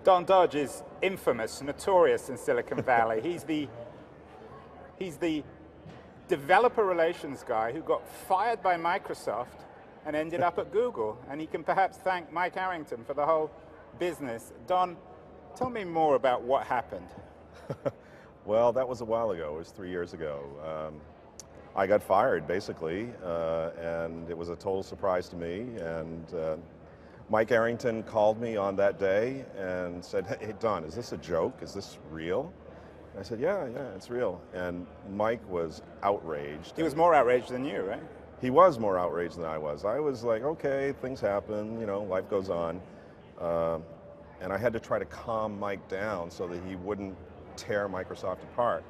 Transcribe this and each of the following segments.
Don Dodge is infamous, notorious in Silicon Valley. He's the developer relations guy who got fired by Microsoft and ended up at Google. And he can perhaps thank Mike Arrington for the whole business. Don, tell me more about what happened. Well, that was a while ago. It was 3 years ago. I got fired, basically, and it was a total surprise to me. And Mike Arrington called me on that day and said, "Hey, Don, is this a joke? Is this real?" And I said, yeah, it's real. And Mike was outraged. He was more outraged than you, right? He was more outraged than I was. I was like, okay, things happen, you know, life goes on. And I had to try to calm Mike down so that he wouldn't tear Microsoft apart.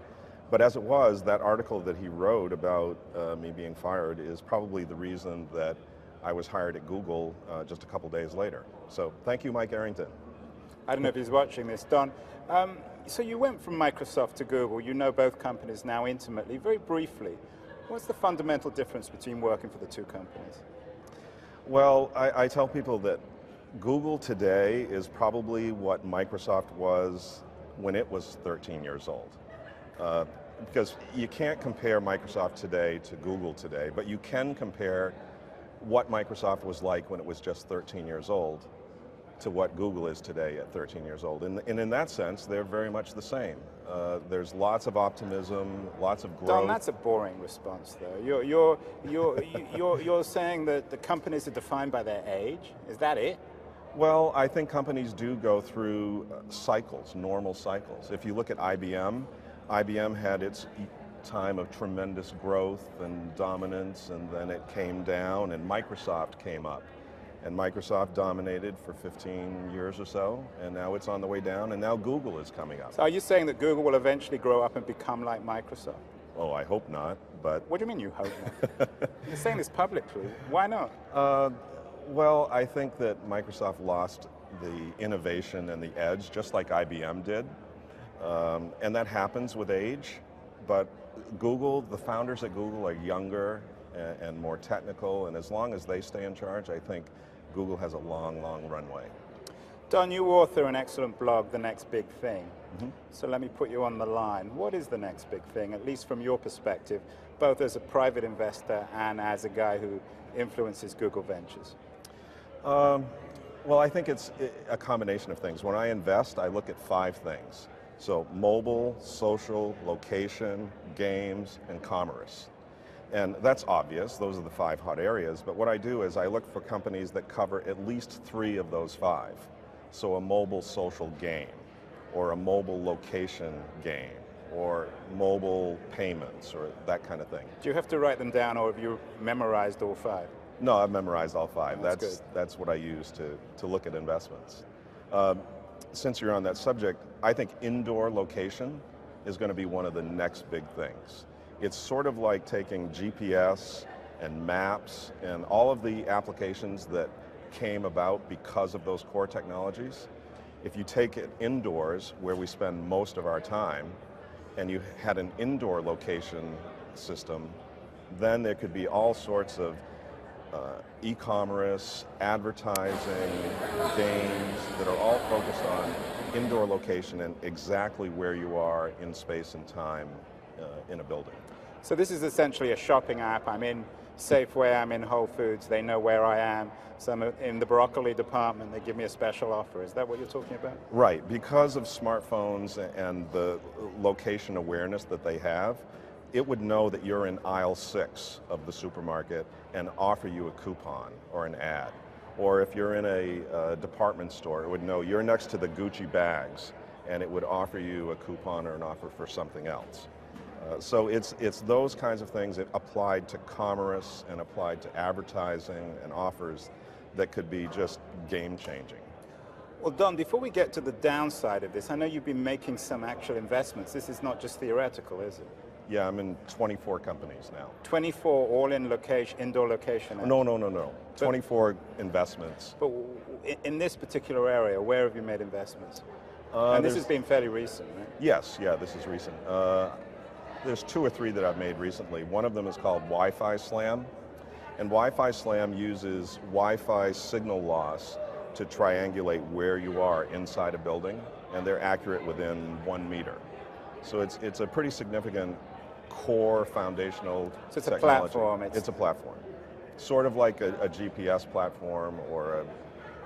But as it was, that article that he wrote about me being fired is probably the reason that I was hired at Google just a couple days later. So thank you, Mike Arrington. I don't know if he's watching this. Don, so you went from Microsoft to Google. You know both companies now intimately. Very briefly, what's the fundamental difference between working for the two companies? Well, I tell people that Google today is probably what Microsoft was when it was 13 years old. Because you can't compare Microsoft today to Google today, but you can compare what Microsoft was like when it was just 13 years old to what Google is today at 13 years old. And in that sense, they're very much the same. There's lots of optimism, lots of growth. Don, that's a boring response, though. You're saying that the companies are defined by their age? Is that it? Well, I think companies do go through cycles, normal cycles. If you look at IBM, IBM had its time of tremendous growth and dominance, and then it came down, and Microsoft came up. And Microsoft dominated for 15 years or so, and now it's on the way down, and now Google is coming up. So are you saying that Google will eventually grow up and become like Microsoft? Oh, I hope not, but... What do you mean you hope not? You're saying this publicly. Why not? Well, I think that Microsoft lost the innovation and the edge, just like IBM did. And that happens with age, but Google, the founders at Google are younger and more technical, and as long as they stay in charge, I think Google has a long, long runway. Don, you author an excellent blog, The Next Big Thing. Mm-hmm. So let me put you on the line. What is the next big thing, at least from your perspective, both as a private investor and as a guy who influences Google Ventures? Well, I think it's a combination of things. When I invest, I look at 5 things. So mobile, social, location, games, and commerce. And that's obvious, those are the 5 hot areas, but what I do is I look for companies that cover at least 3 of those 5. So a mobile social game, or a mobile location game, or mobile payments, or that kind of thing. Do you have to write them down, or have you memorized all 5? No, I've memorized all 5. That's what I use to look at investments. Since you're on that subject, I think indoor location is going to be one of the next big things. It's sort of like taking GPS and maps and all of the applications that came about because of those core technologies. If you take it indoors, where we spend most of our time, and you had an indoor location system, then there could be all sorts of e-commerce, advertising, games that are all focused on indoor location and exactly where you are in space and time in a building. So this is essentially a shopping app. I'm in Safeway, I'm in Whole Foods, they know where I am. So I'm in the broccoli department, they give me a special offer. Is that what you're talking about? Right, because of smartphones and the location awareness that they have, it would know that you're in aisle 6 of the supermarket and offer you a coupon or an ad. Or if you're in a department store, it would know you're next to the Gucci bags and it would offer you a coupon or an offer for something else. So it's those kinds of things that applied to commerce and applied to advertising and offers that could be just game-changing. Well, Don, before we get to the downside of this, I know you've been making some actual investments. This is not just theoretical, is it? Yeah, I'm in 24 companies now. 24 all in location, indoor location? No. 24 investments. But in this particular area, where have you made investments? And this has been fairly recent, right? Yes, yeah, this is recent. There's 2 or 3 that I've made recently. One of them is called Wi-Fi Slam. And Wi-Fi Slam uses Wi-Fi signal loss to triangulate where you are inside a building, and they're accurate within 1 meter. So it's a pretty significant core foundational So it's a technology. platform. It's a platform. Sort of like a GPS platform or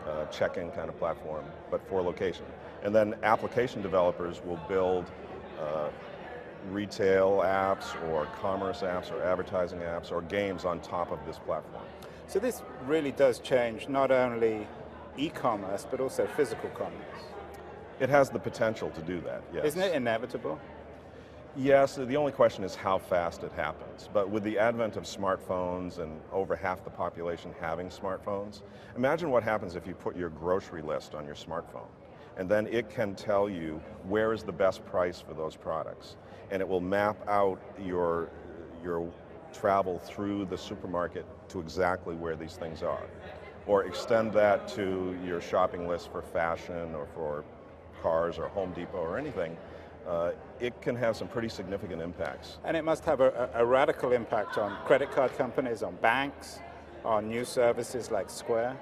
a check-in kind of platform, but for location. And then application developers will build retail apps or commerce apps or advertising apps or games on top of this platform. So this really does change not only e-commerce, but also physical commerce. It has the potential to do that, yes. Isn't it inevitable? Yes, the only question is how fast it happens. But with the advent of smartphones and over half the population having smartphones, imagine what happens if you put your grocery list on your smartphone. And then it can tell you where is the best price for those products. And it will map out your travel through the supermarket to exactly where these things are. Or extend that to your shopping list for fashion or for cars or Home Depot or anything. It can have some pretty significant impacts. And it must have a radical impact on credit card companies, on banks, on new services like Square.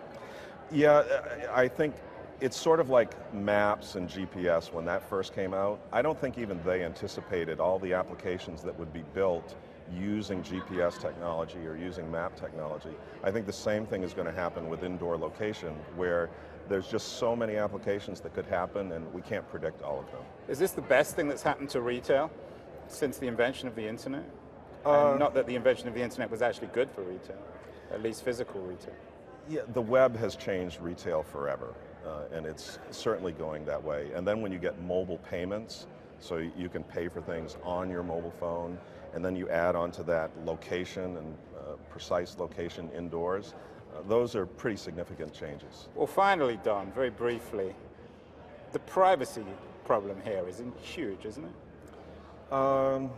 Yeah, I think it's sort of like maps and GPS when that first came out. I don't think even they anticipated all the applications that would be built using GPS technology or using map technology. I think the same thing is going to happen with indoor location, where there's just so many applications that could happen and we can't predict all of them. Is this the best thing that's happened to retail since the invention of the internet? And not that the invention of the internet was actually good for retail, at least physical retail. Yeah, the web has changed retail forever, and it's certainly going that way. And then when you get mobile payments, so you can pay for things on your mobile phone, and then you add onto that location and precise location indoors, those are pretty significant changes. Well, finally, Don, very briefly, the privacy problem here is huge, isn't it?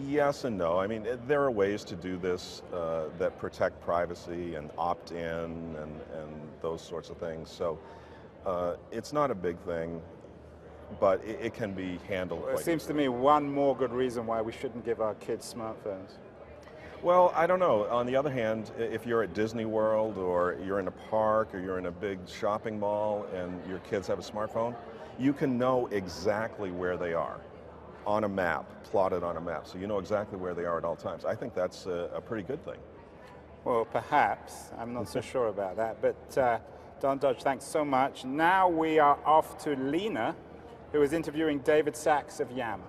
Yes and no. I mean, there are ways to do this that protect privacy and opt-in and those sorts of things. So it's not a big thing, but it can be handled quite It seems to me one more good reason why we shouldn't give our kids smartphones. Well, I don't know. On the other hand, if you're at Disney World or you're in a park or you're in a big shopping mall and your kids have a smartphone, you can know exactly where they are on a map, plotted on a map, so you know exactly where they are at all times. I think that's a pretty good thing. Well, perhaps. I'm not so sure about that. But Don Dodge, thanks so much. Now we are off to Lena, who is interviewing David Sachs of Yammer.